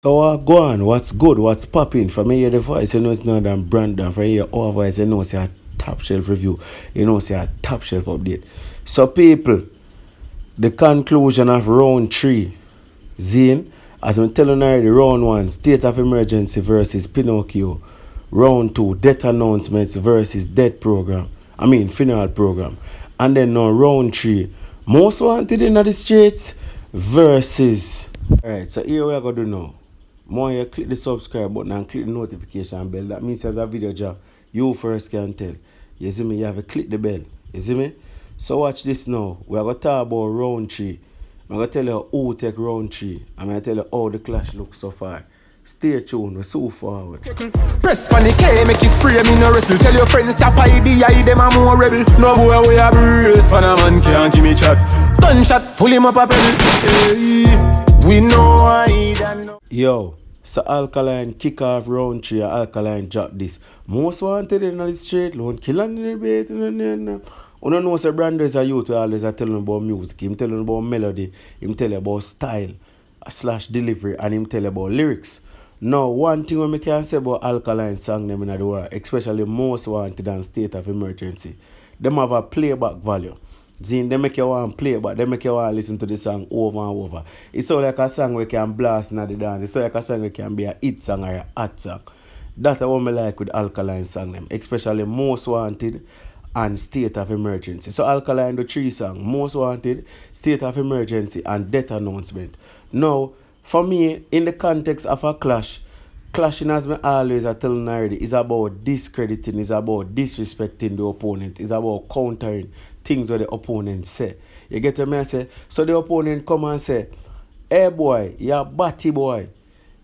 So go on, what's good, what's popping? From here the voice, you know it's not than Brandon. From here our voice, you know it's a top shelf review. You know it's a top shelf update. So people, the conclusion of round 3. Zine, as I'm telling you already, round 1, state of emergency versus Pinocchio. Round 2, death announcements versus death program. I mean funeral program. And then now round 3, most wanted in the streets versus. Alright, so here we are going to do now. More you click the subscribe button and click the notification bell. That means as a video drop, you first can tell. You see me? You have to click the bell. You see me? So watch this now. We are going to talk about round 3. I'm going to tell you who take round 3. I'm going to tell you how the clash looks so far. Stay tuned. We're so forward. Press for the K, make it spray, me no wrestle. Tell your friends stop IBI, them a more rebel. No boy we a brace, pan a man can't give me chat. Gunshot, pull him up a pedal. Hey, we know I don't know. Yo, so Alkaline kick off round 3. Alkaline drop this. Most wanted in the street, loan killing in the bait. You don't know, so Brando is a youth who always tell him about music. Him tell him about melody. Him tell you about style / delivery. And him tell you about lyrics. Now, one thing we can say about Alkaline song them in the world, especially most wanted and state of emergency, them have a playback value. Zine, they make you want to play, but they make you want to listen to the song over and over. It's so like a song we can blast in the dance. It's so like a song we can be a hit song or a hot song. That's what I like with Alkaline song them, especially Most Wanted and State of Emergency. So Alkaline do 3 songs, Most Wanted, State of Emergency and Death Announcement. Now, for me, in the context of a clash, clashing, as me always I tell you already, is about discrediting, is about disrespecting the opponent, is about countering things where the opponent say. You get what I say? So the opponent come and say, hey boy, you're batty boy.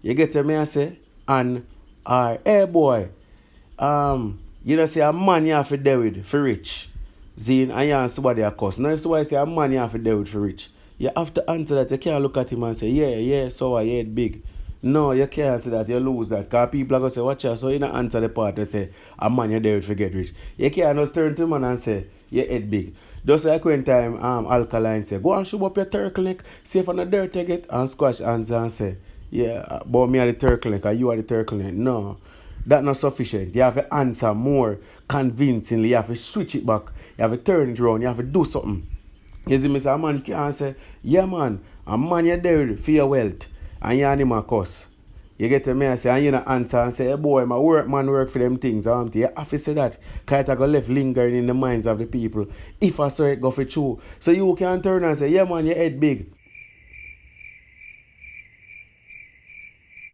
You get what I say? And hey boy, you know say a man you have to deal with for rich. Zine, and you and somebody a cuss. Now if somebody say a man you have to deal with for rich, you have to answer that. You can't look at him and say, yeah, so I head big. No, you can't say that, you lose that. Because people are going to say, watch out, so you don't answer the part to say, a man you're there to get rich. You can't just turn to the man and say, your head big. Just like when time Alkaline say, go and show up your turtle see if on the dirt you get, and squash answer and say, yeah, but me are the turtle or you are the turtle. No, that's not sufficient. You have to answer more convincingly. You have to switch it back. You have to turn it around. You have to do something. You see me say, a man can't say, yeah man, a man you're there for your wealth. And you animal cuss. You get to me and say, and you not answer and say, hey boy, my work man work for them things. You have to say that. Because it go left lingering in the minds of the people. If I saw it go for true. So you can turn and say, yeah man, your head big.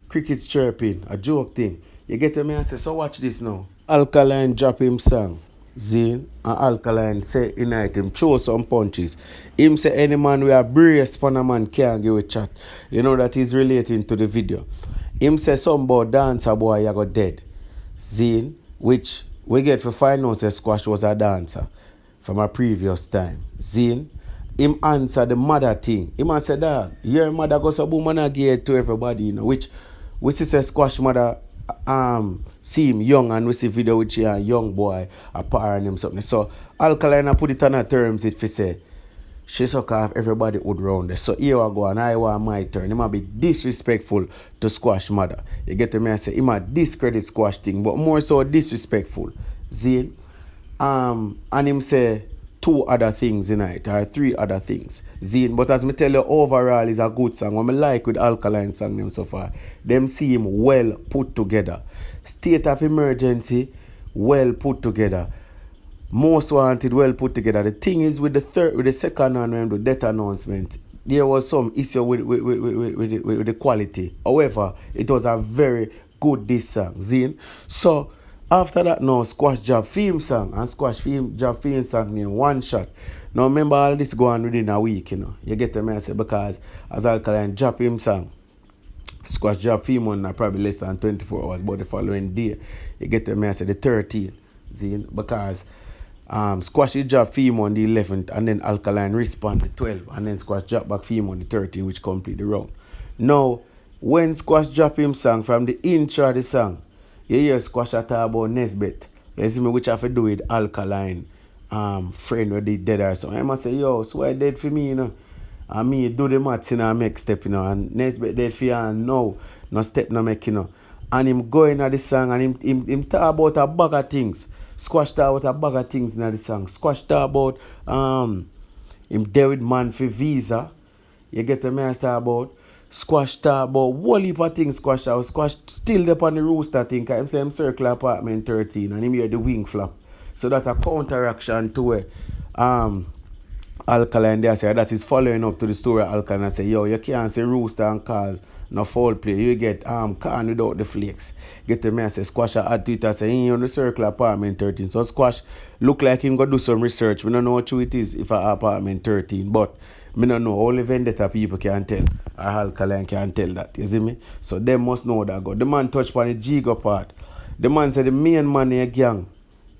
Crickets chirping, a joke thing. You get to me and say, so watch this now. Alkaline drop him song. Zine and Alkaline say unite him, throw some punches. Him say any man we are brace for a man can't give a chat. You know that he's relating to the video. Him say some about dancer boy you got dead. Zine, which we get for find out that Squash was a dancer from a previous time. Zine, him answer the mother thing. Him say that your mother goes a boom and give to everybody, you know, which we see say Squash mother see him young and we see video with a young boy a parent him something. So Alkaline put it on her terms it for say she suck off everybody would round there. So here I go and I want my turn. He might be disrespectful to Squash mother. You get to me I say he might discredit Squash thing, but more so disrespectful. Zine. And him say 2 other things in it, or 3 other things. Zine, but as me tell you, overall is a good song. What I like with Alkaline song them so far, them seem well put together. State of Emergency, well put together. Most Wanted, well put together. The thing is with the second one, when the death announcement, there was some issue with the quality. However, it was a very good this song. Zine. So after that now, Squash job theme song and Squash job theme song in one shot. Now remember all this go on within a week, you know. You get the message because as Alkaline drop him song, Squash job theme one probably less than 24 hours, but the following day, you get the message the 13th, see, because Squash drop theme on the 11th and then Alkaline respond the 12th and then Squash drop back theme on the 13th, which complete the round. Now, when Squash drop him song from the intro of the song, you hear Squash talk about Nesbeth. You see me which have to do with Alkaline friend where they dead or something. I must say, yo, so why dead for me, you know? And me do the maths in a make step, you know, and next bit they fear no step no make, you know. And him going at the song and him talk about a bag of things. Squash talk about a bag of things in the song. Squash talk about him there with man for visa. You get the man talk about. Squash talk about whole heap of things squash out. Squash still up on the rooster thing. Cause him say him circle apartment 13 and him hear the wing flap. So that a counteraction to where Alkaline there say that is following up to the story of Alkaline and say, yo, you can't say rooster and cause no foul play. You get can without the flakes. Get the man say Squash at Twitter say he on the circle apartment 13. So Squash look like him go do some research. We don't know how true it is if a apartment 13, but me don't know. Only vendetta people can tell. Or Alkaline can tell that. You see me? So them must know that go. The man touch on the Jigo part. The man said the main man in a gang.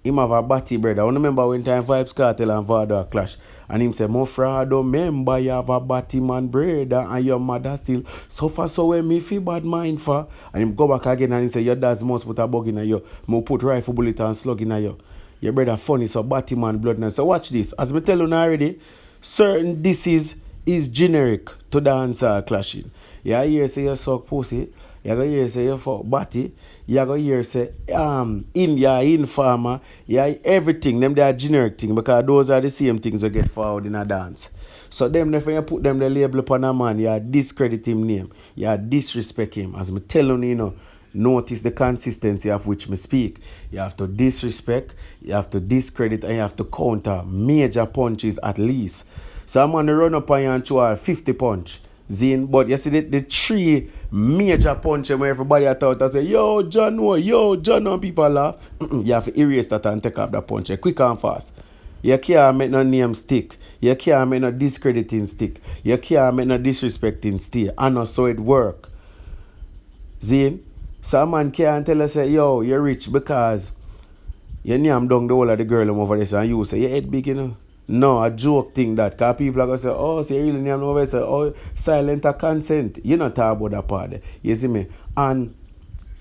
Him have a batty brother. I remember when time Vibes Cartel and Vado clash. And him say, "Mo fraud, remember you have a batty man brother and your mother still suffer so when me feel bad mind for." And him go back again and he say, "Your dad's must put a bug in you. Mo put rifle bullet and slug in you. Your brother funny, so batty man blood now." So watch this. As me tell you already, certain disease is generic to dancehall clashing. You hear say you suck pussy. You go hear say you fuck batty. You go hear say informer. Yeah, everything. Them they are generic thing because those are the same things we get forward in a dance. So them if you put them the label upon a man, you discredit him name. You disrespect him. As me telling you know, notice the consistency of which me speak. You have to disrespect, you have to discredit, and you have to counter major punches at least. So I'm gonna run up on you and throw a 50 punch. Zine, but you see the three major punches where everybody thought and say, yo, John, people laugh. You have to erase that and take off the punch quick and fast. You can't make no name stick. You can't make no discrediting stick. You can't make no disrespecting stay. And not so it work. Zine, so a man can't tell us, say, yo, you're rich because you name down the whole of the girl over there and you say, your head big, you know. No, a joke thing that. Because people are going to say, oh, so you really name over there, say, oh, silent or consent. You not talk about that part there. You see me? And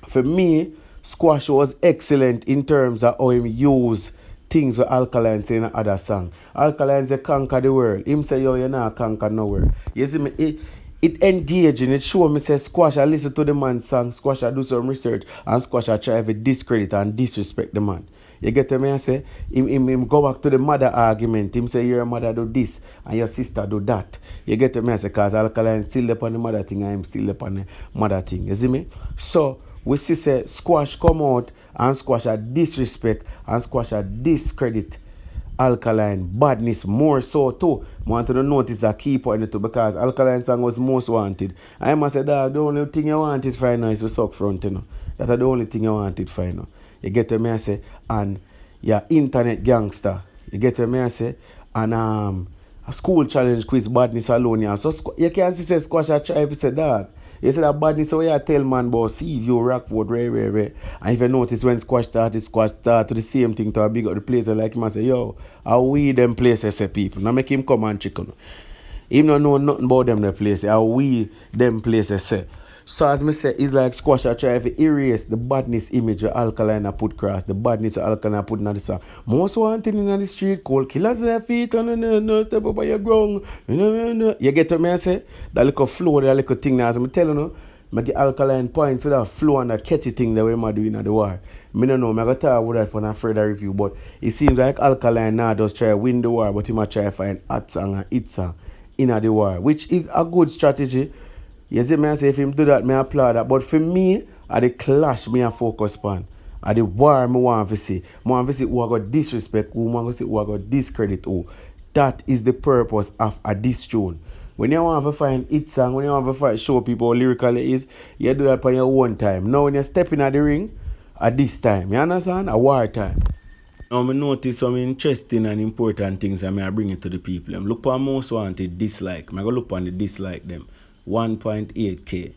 for me, Squash was excellent in terms of how him use things with Alkaline say in other song. Alkaline say conquer the world. Him say, yo, you not conquer no world. You see me? It engaging. It show me say Squash I listen to the man's song. Squash I do some research. And Squash I try to discredit and disrespect the man. You get me? I say, him go back to the mother argument. Him say, your mother do this and your sister do that. You get me? I say, because Alkaline still up on the mother thing and him still up on the mother thing. You see me? So, we see say Squash come out and Squash a disrespect and Squash a discredit Alkaline badness more so too. I want to notice a key point too because Alkaline song was most wanted. I must say that the only thing you wanted for now is to suck front, you know. That's the only thing you wanted for now. You get me I say, and your internet gangster. You get me I say, and a school challenge quiz badness alone. Yeah. So you can see say Squash a try if you say that. You say that badness so you tell man about see if you rock vote rare. And if you notice when Squash start to the same thing to a big up the place like him and say, yo, how we them places say people. Now make him come and check on. Him don't know nothing about them the place. How we them places say. So as me say, it's like Squash I try to erase the badness image of Alkaline I put cross, the badness of Alkaline I put in the song. Most wanted in the street, cold killers their feet, no, step up on your ground. No. You get what me I say? That little flow, that little thing now, as I'm telling you, I get Alkaline points with that flow and that catchy thing that we're doing at the war. I don't know, I'm going to talk about that for a further review, but it seems like Alkaline now does try to win the war, but he might try to find hot song and hit song in the war, which is a good strategy. You see me I say if him do that, me applaud that. But for me, at the clash me I focus on. At the war me want to see. I want to see who I got disrespect, who I want to see who I got discredit who. That is the purpose of a diss tune. When you want to find it song, when you want to show people how lyrical it is, you do that on your own time. Now when you step in at the ring, at this time, you understand? A war time. Now I notice some interesting and important things and I bring it to the people. Look for most wanted dislike. I go look on the dislike them. 1.8k.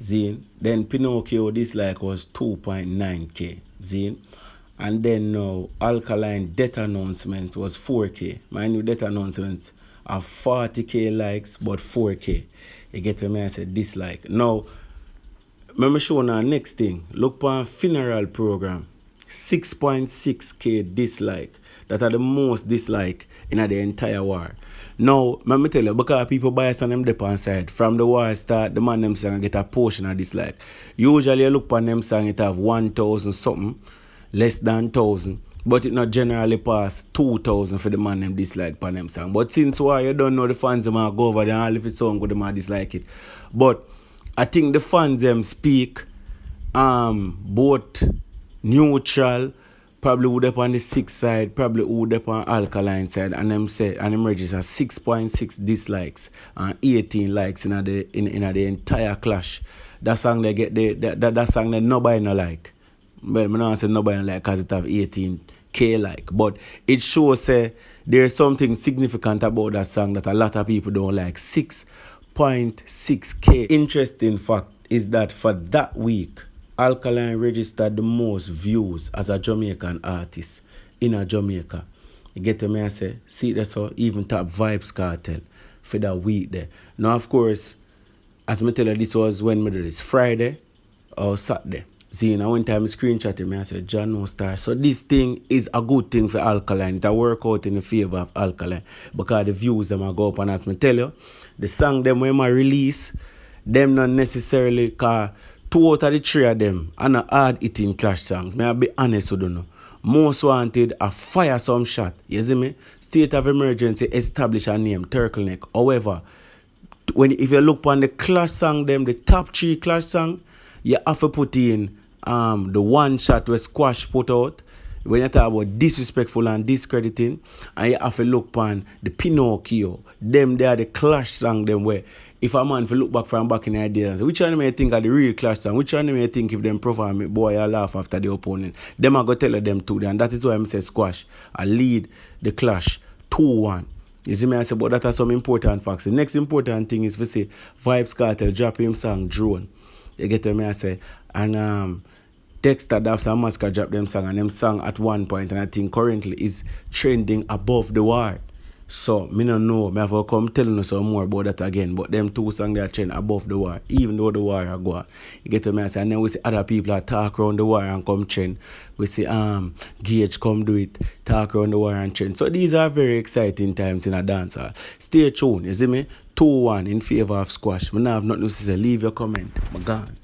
Zine. Then Pinocchio dislike was 2.9k. Zine. And then now Alkaline death announcement was 4k. My new death announcements are 40k likes but 4k. You get what I said dislike. Now, let me show now next thing. Look for funeral program. 6.6k dislike. that are the most disliked in the entire war. Now, let me tell you, because people bias on them depend side. From the war start, the man them song get a portion of dislike. Usually you look on them song, it have 1,000 something, less than 1,000. But it not generally pass 2,000 for the man them dislike pan them song. But since why you don't know the fans them go over there and if it's song good, them dislike it. But I think the fans them speak both neutral, probably would up on the 6 side, probably would up on Alkaline side, and them say and them register 6.6 dislikes and 18 likes in the entire clash. That song they get that song that nobody no like. Well, I don't say nobody like because it have 18k like, but it shows there's something significant about that song that a lot of people don't like. 6.6k. Interesting fact is that for that week, Alkaline registered the most views as a Jamaican artist in a Jamaica. You get me? I say, see that's so even top Vibes Cartel for that week there. Now, of course, as I tell you, this was when we did this Friday or Saturday. See, now one time I screenshot him, I said, John no star. So this thing is a good thing for Alkaline. It work out in the favor of Alkaline because the views them go up. And as I tell you, the song them when I release, them not necessarily cause 2 out of the 3 of them are not hard hitting clash songs. May I be honest with you. Most wanted a fire some shot. You see me? State of emergency establish a name, Turtleneck. However, if you look on the clash song them, the top 3 clash song, you have to put in the one shot where Squash put out. When you talk about disrespectful and discrediting, and you have to look on the Pinocchio. Them they are the clash song them where if a man look back from back in the days, which one may think are the real clash song, which one may think if them perform it, boy, I laugh after the opponent. Them I go tell them to them. And that is why I say Squash. I lead the clash 2-1. You see me, I say, but that are some important facts. The next important thing is to say Vibes Cartel drop him song Drone. You get me, I say, and Dexter Daps and Masca drop them song, and them song at one point, and I think currently is trending above the war. So, me don't know, me have to come telling you some more about that again, but them 2 songs they are trend above the war, even though the war are going. You get me, I say, and then we see other people that talk around the war and come trend. We see Gage come do it, talk around the war and trend. So these are very exciting times in a dance hall. Stay tuned, you see me? 2-1 in favor of Squash. I have nothing to say. Leave your comment. I'm gone.